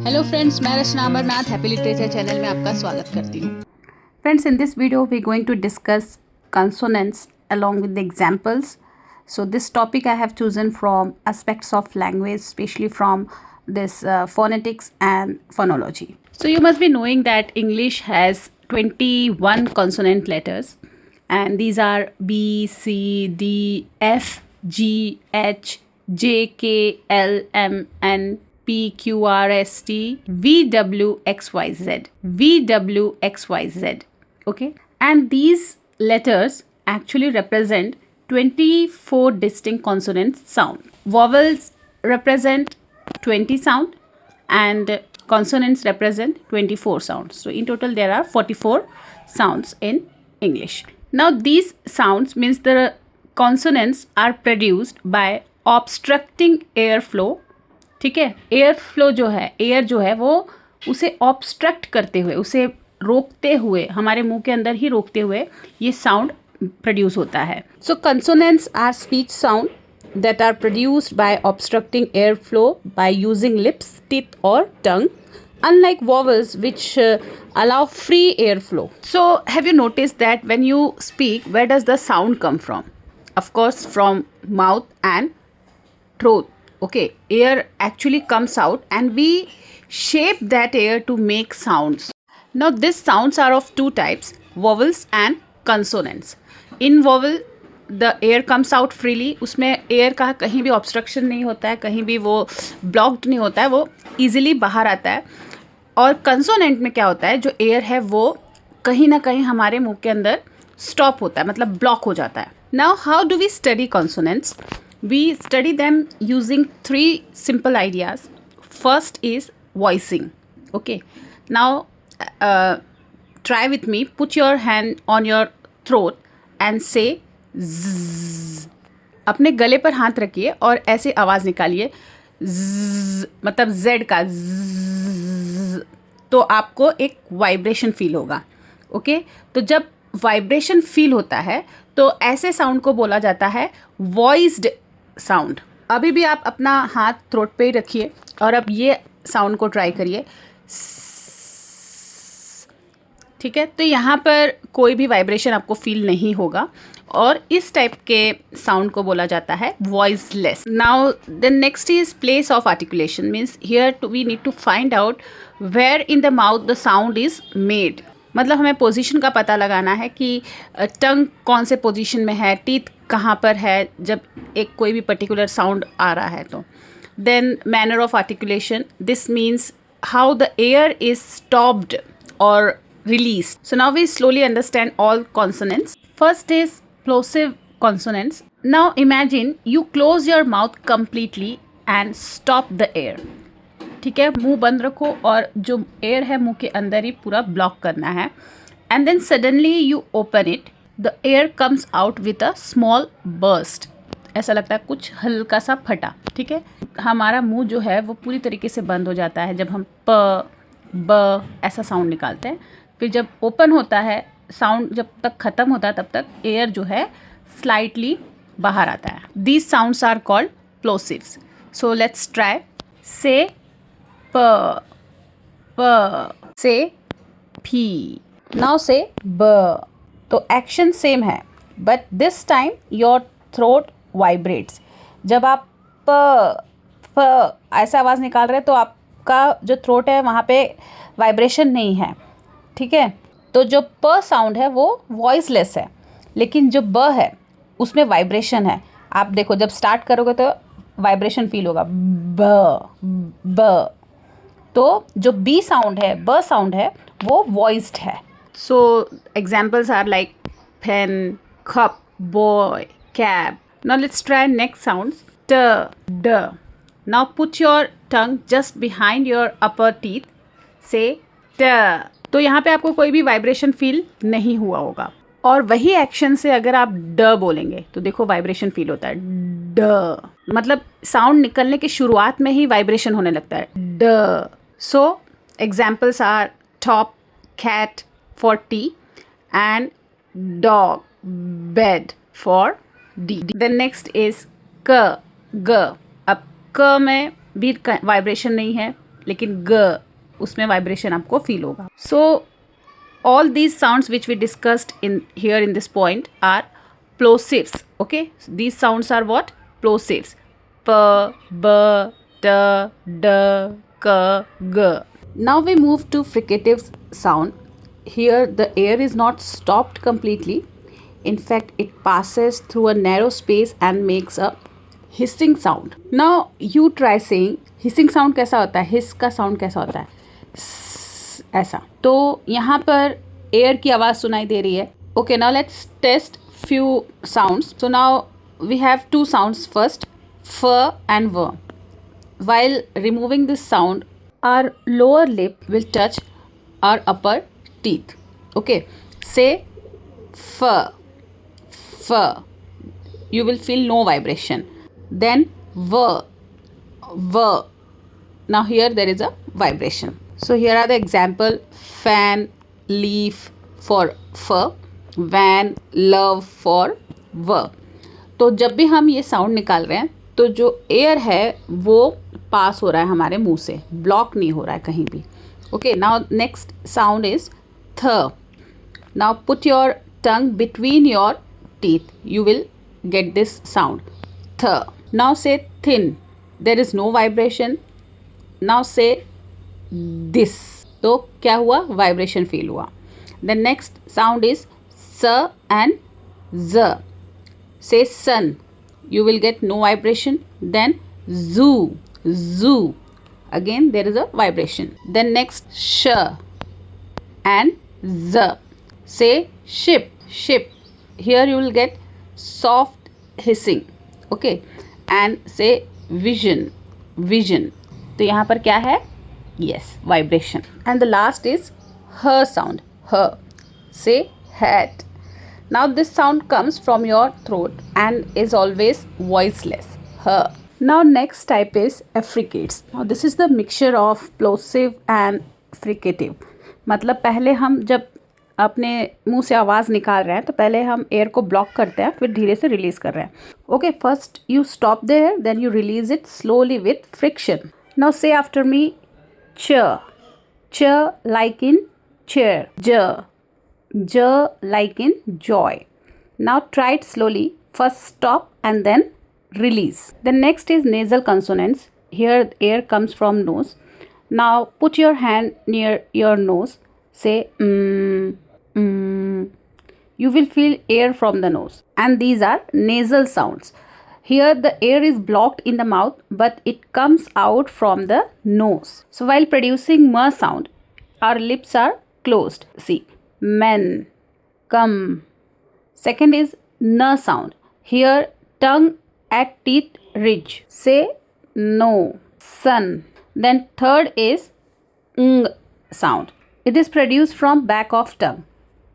Hello friends, मैं Rachna Amarnath happy literature channel में आपका स्वागत करती हूँ। Friends, in this video we going to discuss consonants along with the examples. So this topic I have chosen from aspects of language, especially from this phonetics and phonology. So you must be knowing that English has 21 consonant letters, and these are B, C, D, F, G, H, J, K, L, M, N, P, Q, R, S, T, V, W, X, Y, Z. V, W, X, Y, Z. Okay, and these letters actually represent 24 distinct consonant sound. Vowels represent 20 sound and consonants represent 24 sounds. So in total there are 44 sounds in English. Now these sounds means the consonants are produced by obstructing airflow. ठीक है, air flow जो है, air जो है वो उसे obstruct करते हुए, उसे रोकते हुए, हमारे मुंह के अंदर ही रोकते हुए ये साउंड प्रोड्यूस होता है. So consonants are speech sound that are produced by obstructing airflow by using lips, teeth or tongue, unlike vowels which allow free airflow. So have you noticed that when you speak, where does the sound come from? Of course from mouth and throat. Okay, air actually comes out and we shape that air to make sounds. Now these sounds are of two types, vowels and consonants. In vowel the air comes out freely, उसमें air का कहीं भी obstruction नहीं होता है, कहीं भी वो ब्लॉक्ड नहीं होता है, वो ईजिली बाहर आता है. और कंसोनेंट में क्या होता है, जो एयर है वो कहीं ना कहीं हमारे मुंह के अंदर स्टॉप होता है, मतलब ब्लॉक हो जाता है. Now how do we study consonants? We study them using 3 simple ideas. First is voicing. Okay, now try with me. Put your hand on your throat and say ज़. अपने गले पर हाथ रखिए और ऐसे आवाज़ निकालिए ज़, मतलब जेड का ज़. तो आपको एक वाइब्रेशन फील होगा. ओके, तो जब वाइब्रेशन फील होता है तो ऐसे साउंड को बोला जाता है वॉइस्ड साउंड. अभी भी आप अपना हाथ थ्रोट पे ही रखिए और अब ये साउंड को ट्राई करिए. ठीक है, तो यहाँ पर कोई भी वाइब्रेशन आपको फील नहीं होगा और इस टाइप के साउंड को बोला जाता है voiceless. Now the next is place of articulation. Means here we need to find out where in the mouth the sound is made. मतलब हमें पोजीशन का पता लगाना है कि टंग कौन से पोजीशन में है, टीथ कहाँ पर है जब एक कोई भी पर्टिकुलर साउंड आ रहा है. तो then manner of articulation, this means how the air is stopped और released. So now we slowly understand all consonants. First is plosive consonants. Now imagine you close your mouth completely and stop the air. ठीक है, मुंह बंद रखो और जो air है मुंह के अंदर ही पूरा ब्लॉक करना है. And then suddenly you open it. The air comes out with a small burst. ऐसा लगता है कुछ हल्का सा फटा. ठीक है, हमारा मुंह जो है वो पूरी तरीके से बंद हो जाता है जब हम प ब ऐसा साउंड निकालते हैं. फिर जब ओपन होता है साउंड, जब तक ख़त्म होता है तब तक एयर जो है स्लाइटली बाहर आता है. These sounds are called plosives. So let's try. Say प, प, से फी. नाउ से ब. तो एक्शन सेम है but this time your throat vibrates. जब आप प प ऐसा आवाज़ निकाल रहे हैं तो आपका जो थ्रोट है वहाँ पे वाइब्रेशन नहीं है. ठीक है, तो जो प साउंड है वो वॉइसलेस है, लेकिन जो ब है उसमें वाइब्रेशन है. आप देखो जब स्टार्ट करोगे तो वाइब्रेशन फील होगा ब ब. तो जो बी साउंड है, ब साउंड है, वो वॉइस्ड है. So examples are like pen, cup, boy, cab. Now let's try next sounds. ट, ड. Now put your tongue just behind your upper teeth. Say ट. तो यहाँ पे आपको कोई भी वाइब्रेशन फील नहीं हुआ होगा. और वही एक्शन से अगर आप ड बोलेंगे तो देखो वाइब्रेशन फील होता है ड. मतलब साउंड निकलने के शुरुआत में ही वाइब्रेशन होने लगता है ड. So examples are top, cat for T and dog, bed for D. Then next is क, ग. अब क में भी वाइब्रेशन नहीं है, लेकिन ग उसमें वाइब्रेशन आपको फील होगा. सो all these sounds which we discussed in here in this point are plosives. Okay, these sounds are what? Plosives. P, b, t, d, k, g. Now we move to fricatives sound. Here the air is not stopped completely. In fact, it passes through a narrow space and makes a hissing sound. Now you try saying hissing sound कैसा होता है, hiss का sound कैसा होता है, ऐसा. तो यहाँ पर एयर की आवाज़ सुनाई दे रही है. Okay, now let's test few sounds. So now we have two sounds. First, फ एंड व. While removing this sound, our lower lip will touch our upper teeth. Okay, say f, f. You will feel no vibration. Then v, v. Now here there is a vibration. So here are the example: fan, leaf for f, van, love for v. तो जब भी हम ये sound निकाल रहे हैं तो जो एयर है वो पास हो रहा है हमारे मुंह से, ब्लॉक नहीं हो रहा है कहीं भी. Okay, now next sound is th. Now put your tongue between your teeth, you will get this sound th. Now say thin, there is no vibration. Now say this, तो क्या हुआ, वाइब्रेशन फील हुआ. The next sound is s and z. Say sun, you will get no vibration. Then zoo, zoo, again there is a vibration. Then next sh and z. Say ship, ship. Here you will get soft hissing. Okay, and say vision, vision. तो यहाँ पर क्या है, yes, vibration. And the last is her sound, her. Say hat. Now this sound comes from your throat and is always voiceless. Her. Now next type is affricates. Now this is the mixture of plosive and fricative. मतलब पहले हम जब अपने मुंह से आवाज़ निकाल रहे हैं तो पहले हम एयर को ब्लॉक करते हैं, फिर धीरे से रिलीज कर रहे हैं. Okay, first you stop the air, then you release it slowly with friction. Now say after me च. च like in chair. J. J like in joy. Now try it slowly. First stop and then release. The next is nasal consonants. Here air comes from nose. Now put your hand near your nose. Say You will feel air from the nose. And these are nasal sounds. Here the air is blocked in the mouth but it comes out from the nose. So while producing m sound, our lips are closed. See. Men, come. Second is n sound. Here tongue at teeth ridge. Say no. Sun. Then third is ng sound. It is produced from back of tongue.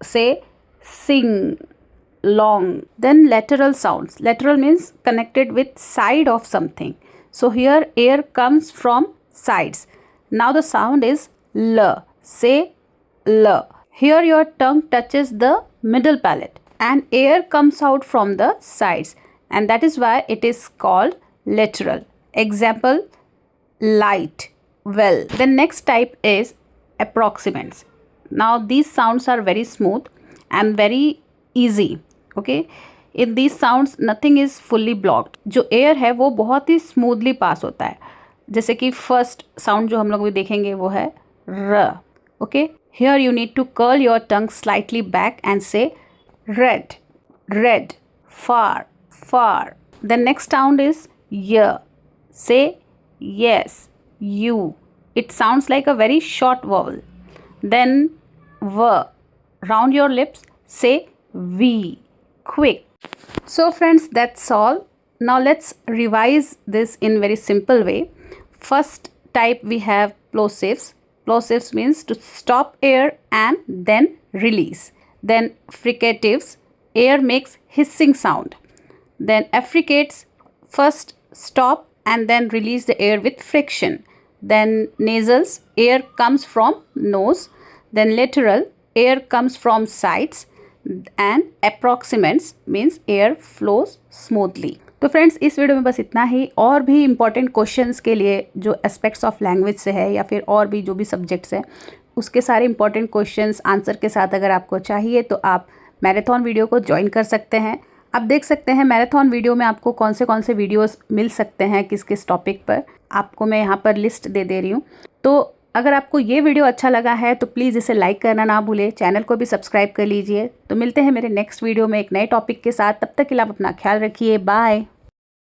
Say sing, long. Then lateral sounds. Lateral means connected with side of something. So here air comes from sides. Now the sound is l. Say l. Here your tongue touches the middle palate and air comes out from the sides, and that is why it is called lateral. Example, light, well. The next type is approximants. Now these sounds are very smooth and very easy. Okay, in these sounds nothing is fully blocked. जो air है वो बहुत ही smoothly pass होता है. जैसे कि first sound जो हम लोग भी देखेंगे वो है र. Okay, here you need to curl your tongue slightly back and say red, red, far, far. The next sound is y. Say yes, you. It sounds like a very short vowel. Then v. Round your lips, say we, quick. So friends, that's all. Now let's revise this in very simple way. First type we have plosives. Plosives means to stop air and then release. Then fricatives, air makes hissing sound. Then affricates, first stop and then release the air with friction. Then nasals, air comes from nose. Then lateral, air comes from sides. And approximants means air flows smoothly. तो friends इस video में बस इतना ही। और भी important questions के लिए जो एस्पेक्ट्स ऑफ लैंग्वेज से है या फिर और भी जो भी सब्जेक्ट्स हैं उसके सारे इंपॉर्टेंट क्वेश्चंस आंसर के साथ अगर आपको चाहिए तो आप मैराथन वीडियो को ज्वाइन कर सकते हैं। आप देख सकते हैं मैराथन वीडियो में आपको कौन से वीडियोस मिल सकते हैं किस किस टॉपिक पर, आपको मैं यहाँ पर लिस्ट दे रही हूँ। तो अगर आपको ये वीडियो अच्छा लगा है तो प्लीज़ इसे लाइक करना ना भूलें, चैनल को भी सब्सक्राइब कर लीजिए। तो मिलते हैं मेरे नेक्स्ट वीडियो में एक नए टॉपिक के साथ। तब तक के लिए आप अपना ख्याल रखिए। बाय।